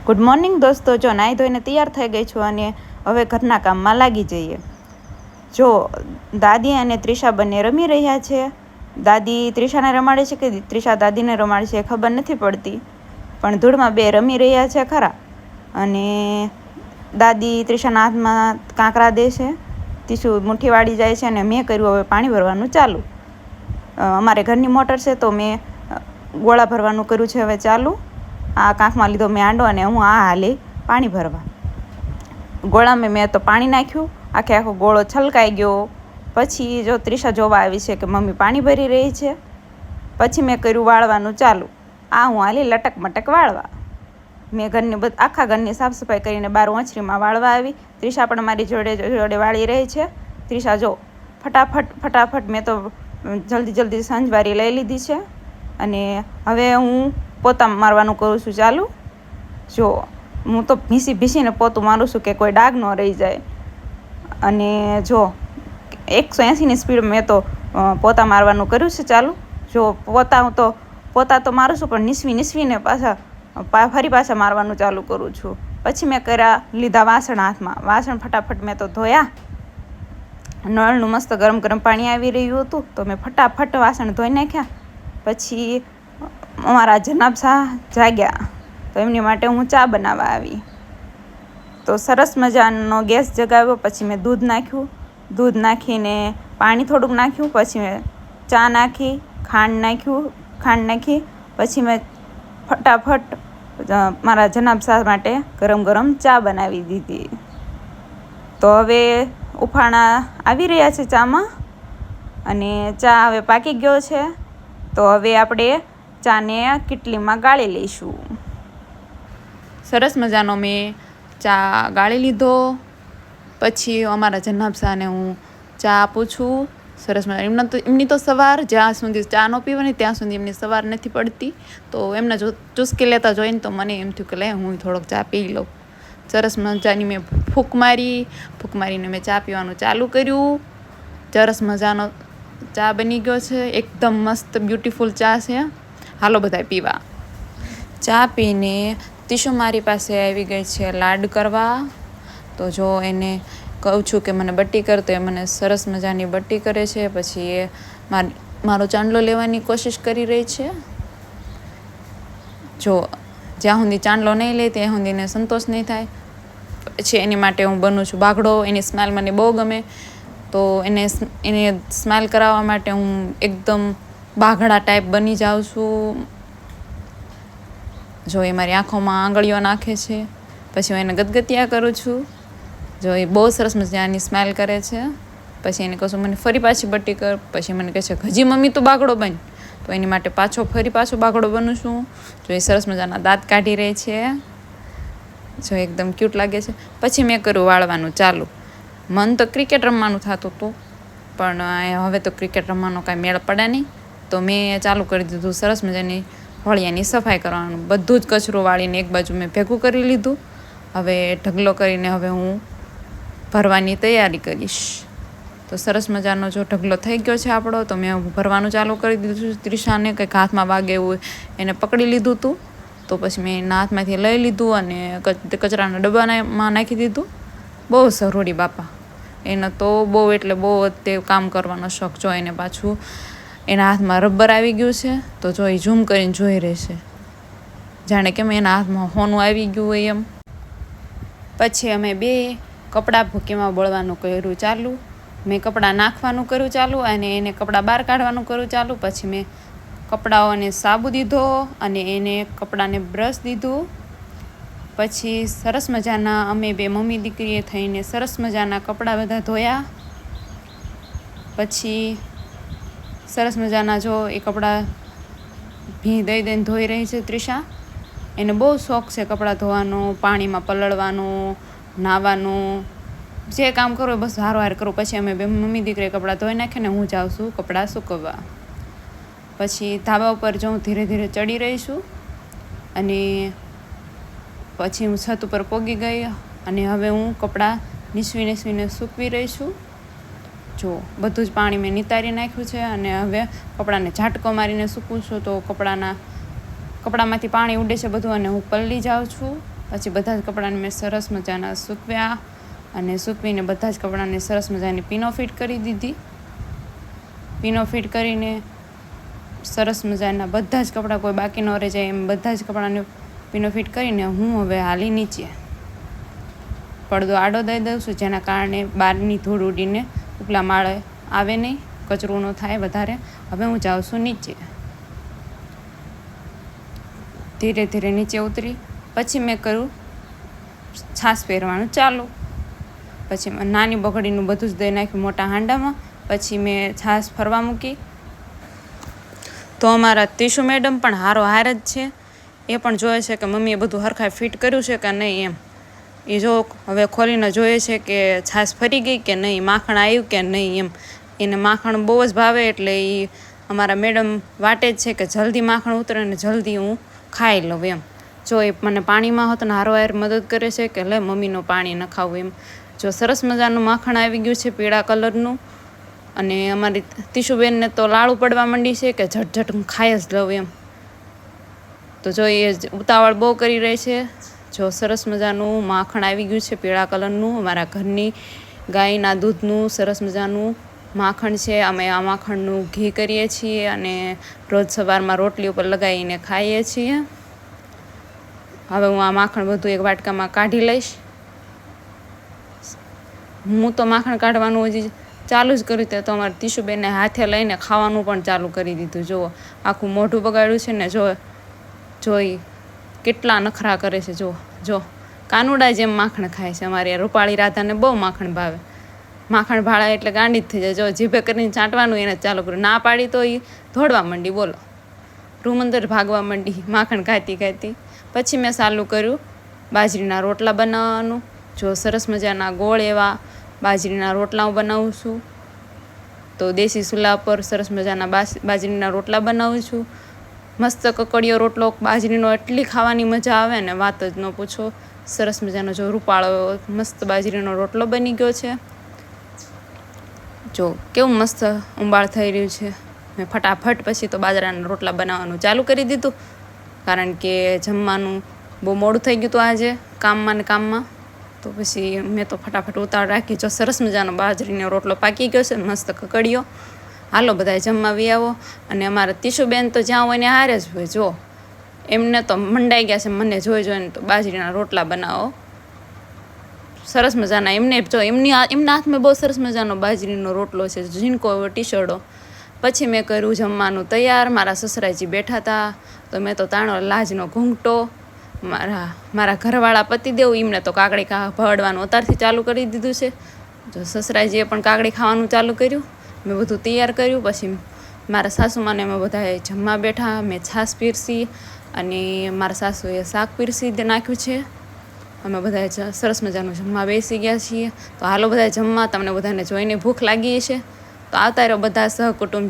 Good morning દોસ્તો, જો નાહી ધોઈને તૈયાર થઈ ગઈ છું અને હવે ઘરના કામમાં લાગી જઈએ. જો દાદી અને ત્રિષા બંને રમી રહ્યા છે. દાદી ત્રિષાને રમાડે છે કે ત્રિષા દાદીને રમાડે છે ખબર નથી પડતી, પણ ધૂળમાં બે રમી રહ્યા છે ખરા. અને દાદી ત્રિષાના હાથમાં કાંકરા દે છે, ત્રીસું મુઠ્ઠી વાળી જાય છે અને મેં કર્યું હવે પાણી ભરવાનું ચાલુ. અમારે ઘરની મોટર છે તો મેં ગોળા ભરવાનું કર્યું છે હવે ચાલુ. આ કાંખમાં લીધો મેં આંડો અને હું આ હાલી પાણી ભરવા. ગોળામાં મેં તો પાણી નાખ્યું, આખો ગોળો છલકાઈ ગયો. પછી જો ત્રિષા જોવા આવી છે કે મમ્મી પાણી ભરી રહી છે. પછી મેં કર્યું વાળવાનું ચાલુ. આ હું હાલી લટક મટક વાળવા. મેં આખા ઘરની સાફ સફાઈ કરીને બહાર ઓંછરીમાં વાળવા આવી. ત્રિષા પણ મારી જોડે જોડે વાળી રહી છે. ત્રિષા જો ફટાફટ મેં તો જલ્દી સંજવારી લઈ લીધી છે અને હવે હું પોતા મારવાનું કરું છું ચાલુ. જો હું તો ભીસીને પોતું મારું છું કે કોઈ ડાઘ ન રહી જાય. અને જો 180ની સ્પીડ મેં તો પોતા મારવાનું કર્યું છે ચાલુ. જો પોતા તો મારું છું, પણ નીસવીને ફરી પાછા મારવાનું ચાલુ કરું છું. પછી મેં લીધા વાસણ હાથમાં. વાસણ ફટાફટ મેં તો ધોયા. નળનું મસ્ત ગરમ પાણી આવી રહ્યું હતું તો મેં ફટાફટ વાસણ ધોઈ નાખ્યા. પછી અમારા જનાબ શાહ જાગ્યા તો એમની માટે હું ચા બનાવવા આવી. તો સરસ મજાનો ગેસ જગાવ્યો. પછી મેં દૂધ નાખ્યું. દૂધ નાખીને પાણી થોડુંક નાખ્યું. પછી મેં ચા નાખી, ખાંડ નાખી. પછી મેં ફટાફટ મારા જનાબ શાહ માટે ગરમ ચા બનાવી દીધી. તો હવે ઉફાણા આવી રહ્યા છે ચામાં અને ચા હવે પાકી ગયો છે. તો હવે આપણે ચાને કીટલીમાં ગાળી લઈશું. સરસ મજાનો મેં ચા ગાળી લીધો. પછી અમારા જનાબ શાહને હું ચા આપું છું. સરસ મજા એમની તો સવાર જ્યાં સુધી ચા ન પીવાની ત્યાં સુધી એમની સવાર નથી પડતી. તો એમને જો ચુસ્કી લેતા જોઈને તો મને એમ થયું કે લે હું થોડોક ચા પી લઉં. સરસ મજાની મેં ફૂંક મારીને મેં ચા પીવાનું ચાલુ કર્યું. સરસ મજાનો ચા બની ગયો છે. એકદમ મસ્ત બ્યુટીફુલ ચા છે. હાલો બધા પીવા. ચા પીને તીશુ મારી પાસે આવી ગઈ છે લાડ કરવા. તો જો એને કહું છું કે મને બટ્ટી કર તો એ મને સરસ મજાની બટ્ટી કરે છે. પછી એ મારો ચાંદલો લેવાની કોશિશ કરી રહી છે. જો જ્યાં સુધી ચાંદલો નહીં લે ત્યાં સુધીને સંતોષ નહીં થાય. પછી એની માટે હું બનું છું બાઘડો. એની સ્માઇલ મને બહુ ગમે. તો એને સ્માઇલ કરાવવા માટે હું એકદમ બાઘડા ટાઈપ બની જાઉં છું. જો એ મારી આંખોમાં આંગળીઓ નાખે છે. પછી હું એને ગદગતિયા કરું છું. જો એ બહુ સરસ મજાની સ્માઇલ કરે છે. પછી એને કહું છું મને ફરી પાછી બટ્ટી કર. પછી મને કહે છે હજી મમ્મી તું બાઘડો બન. તો એની માટે ફરી પાછો બાઘડો બનું છું. જો એ સરસ મજાના દાંત કાઢી રહી છે. જો એકદમ ક્યુટ લાગે છે. પછી મેં કર્યું વાળવાનું ચાલુ. મન તો ક્રિકેટ રમવાનું થતું હતું, પણ હવે તો ક્રિકેટ રમવાનો કાંઈ મેળ પડે નહીં. તો મેં ચાલુ કરી દીધું સરસ મજાની હોળિયાની સફાઈ કરવાનું. બધું જ કચરો વાળીને એક બાજુ મેં ભેગું કરી લીધું. હવે ઢગલો કરીને હવે હું ભરવાની તૈયારી કરીશ. તો સરસ મજાનો જો ઢગલો થઈ ગયો છે આપણો, તો મેં ભરવાનું ચાલુ કરી દીધું. ત્રિષાને કંઈક હાથમાં વાગે એવું એને પકડી લીધું હતું. તો પછી મેં એના હાથમાંથી લઈ લીધું અને કચરાના ડબ્બામાં નાખી દીધું. બહુ સરોડી બાપા. એને તો બહુ તે કામ કરવાનો શોખ. જો એને પાછું એના હાથમાં રબર આવી ગયું છે. તો જો એ ઝૂમ કરીને જોઈ રહેશે, જાણે કે એના હાથમાં હોનું આવી ગયું હોય એમ. પછી અમે બે કપડાં ભૂકીમાં બળવાનું કર્યું ચાલુ. મેં કપડાં નાખવાનું કર્યું ચાલુ અને એને કપડાં બહાર કાઢવાનું કર્યું ચાલુ. પછી મેં કપડાઓને સાબુ દીધો અને એને કપડાને બ્રશ દીધું. પછી સરસ મજાના અમે બે મમ્મી દીકરીએ થઈને સરસ મજાના કપડાં બધા ધોયા. પછી સરસ મજાના જો એ કપડાં ભી દઈને ધોઈ રહી છે ત્રિષા. એને બહુ શોખ છે કપડાં ધોવાનો, પાણીમાં પલળવાનો, નાહવાનું. જે કામ કરું બસ હારો કરું. પછી અમે બે મમ્મી દીકરીએ કપડાં ધોઈ નાખીને હું જાઉં છું કપડાં સૂકવવા. પછી ધાબા ઉપર જો હું ધીરે ધીરે ચડી રહી છું અને પછી હું છત ઉપર પહોંચી ગઈ અને હવે હું કપડાં નીસવીને સૂકવી રહી છું. જો બધું જ પાણી મેં નિતારી નાખ્યું છે અને હવે કપડાને ઝાટકો મારીને સૂકવું છું. તો કપડામાંથી પાણી ઉડે છે બધું અને હું પલળી જાઉં છું. પછી બધા જ કપડાને મેં સરસ મજાના સૂકવ્યા અને સૂકવીને બધા જ કપડાને સરસ મજાની પીનો ફિટ કરી દીધી. પીનો ફિટ કરીને સરસ મજાના બધા જ કપડાં કોઈ બાકી ન રહી જાય એમ બધા જ કપડાને પીનો ફિટ કરીને હું હવે હાલી નીચે પડદો આડો દઈ દઉં છું, જેના કારણે બહારની ધૂળ ઉડીને ઉપલા માળે આવે નહીં, કચરું ન થાય વધારે. હવે હું જાઉં છું નીચે. ધીરે ધીરે નીચે ઉતરી પછી મેં કર્યું છાશ પહેરવાનું ચાલુ. પછી નાની બગડીનું બધું જ દઈ નાખ્યું મોટા હાંડામાં. પછી મેં છાશ ફરવા મૂકી. તો અમારા તીશુ મેડમ પણ હારો હાર જ છે. એ પણ જોવે છે કે મમ્મીએ બધું હરખાઈ ફિટ કર્યું છે કે નહીં એમ. એ જો હવે ખોલીને જોઈએ છે કે છાશ ફરી ગઈ કે નહીં, માખણ આવ્યું કે નહીં એમ. એને માખણ બહુ જ ભાવે એટલે એ અમારા મેડમ વાટે જ છે કે જલ્દી માખણ ઉતરે ને જલ્દી હું ખાઈ લઉં એમ. જો એ મને પાણીમાં હોત ને હારો હાર મદદ કરે છે કે લે મમ્મીનું પાણી ન ખાવું એમ. જો સરસ મજાનું માખણ આવી ગયું છે પીળા કલરનું. અને અમારી તીશુબેનને તો લાળું પડવા માંડી છે કે ઝટઝટ હું ખાઈ જ લઉં એમ. તો જો એ ઉતાવળ બહુ કરી રહી છે. જો સરસ મજાનું માખણ આવી ગયું છે પીળા કલરનું. અમારા ઘરની ગાયના દૂધનું સરસ મજાનું માખણ છે. અમે આ માખણનું ઘી કરીએ છીએ અને રોજ સવારમાં રોટલી ઉપર લગાવીને ખાઈએ છીએ. હવે હું આ માખણ બધું એક વાટકામાં કાઢી લઈશ. હું તો માખણ કાઢવાનું હજી ચાલુ જ કર્યું ત્યાં તો અમારી તીશુબેનને હાથે લઈને ખાવાનું પણ ચાલુ કરી દીધું. જુઓ આખું મોઢું બગાડ્યું છે ને જોઈ કેટલા નખરા કરે છે. જો કાનુડા જેમ માખણ ખાય છે. અમારી રૂપાળી રાધાને બહુ માખણ ભાવે. માખણ ભાળા એટલે ગાંડી જ થઈ જાય. જો જીભે કરીને ચાંટવાનું એને ચાલુ કર્યું. ના પાડી તો એ દોડવા માંડી, બોલો રૂમ અંદર ભાગવા માંડી માખણ ખાતી ખાતી. પછી મેં ચાલુ કર્યું બાજરીના રોટલા બનાવવાનું. જો સરસ મજાના ગોળ એવા બાજરીના રોટલા હું બનાવું છું. તો દેશી ચૂલા પર સરસ મજાના બાજરીના રોટલા બનાવું છું. મસ્ત કકડિયો રોટલો બાજરીનો એટલી ખાવાની મજા આવે ને વાત જ ન પૂછો. સરસ મજાનો જો રૂપાળો મસ્ત બાજરીનો રોટલો બની ગયો છે. જો કેવું મસ્ત ઉંબાળ થઈ રહ્યું છે. મેં ફટાફટ પછી તો બાજરાના રોટલા બનાવવાનું ચાલુ કરી દીધું, કારણ કે જમવાનું બહુ મોડું થઈ ગયું હતું આજે કામમાં ને કામમાં. તો પછી મેં તો ફટાફટ ઉતાવળ રાખી. જો સરસ મજાનો બાજરીનો રોટલો પાકી ગયો છે, મસ્ત કકડિયો. હાલો બધાએ જમવા વી આવો. અને અમારા તીશુબેન તો જ્યાં હોય ને હારે જ હોય. જો એમને તો મંડાઈ ગયા છે મને જોઈને તો બાજરીના રોટલા બનાવો સરસ મજાના. એમને જો એમના હાથમાં બહુ સરસ મજાનો બાજરીનો રોટલો છે, ઝીણકો ટીશરડો. પછી મેં કર્યું જમવાનું તૈયાર. મારા સસરાજી બેઠા હતા તો મેં તો તાણો લાજનો ઘૂંઘટો. મારા ઘરવાળા પતિદેવ એમને તો કાકડી ભળવાનું અત્યારથી ચાલુ કરી દીધું છે. જો સસરાજીએ પણ કાકડી ખાવાનું ચાલુ કર્યું. મેં બધું તૈયાર કર્યું. પછી મારા સાસુમાને અમે બધાએ જમવા બેઠા. મેં છાશ પીરસી અને મારા સાસુએ શાક પીરસી નાખ્યું છે. અમે બધાએ સરસ મજાનું જમવા બેસી ગયા છીએ. તો હાલો બધાએ જમવા. તમને બધાને જોઈને ભૂખ લાગી છે તો આવતા રહ્યો બધા સહકુટુંબ.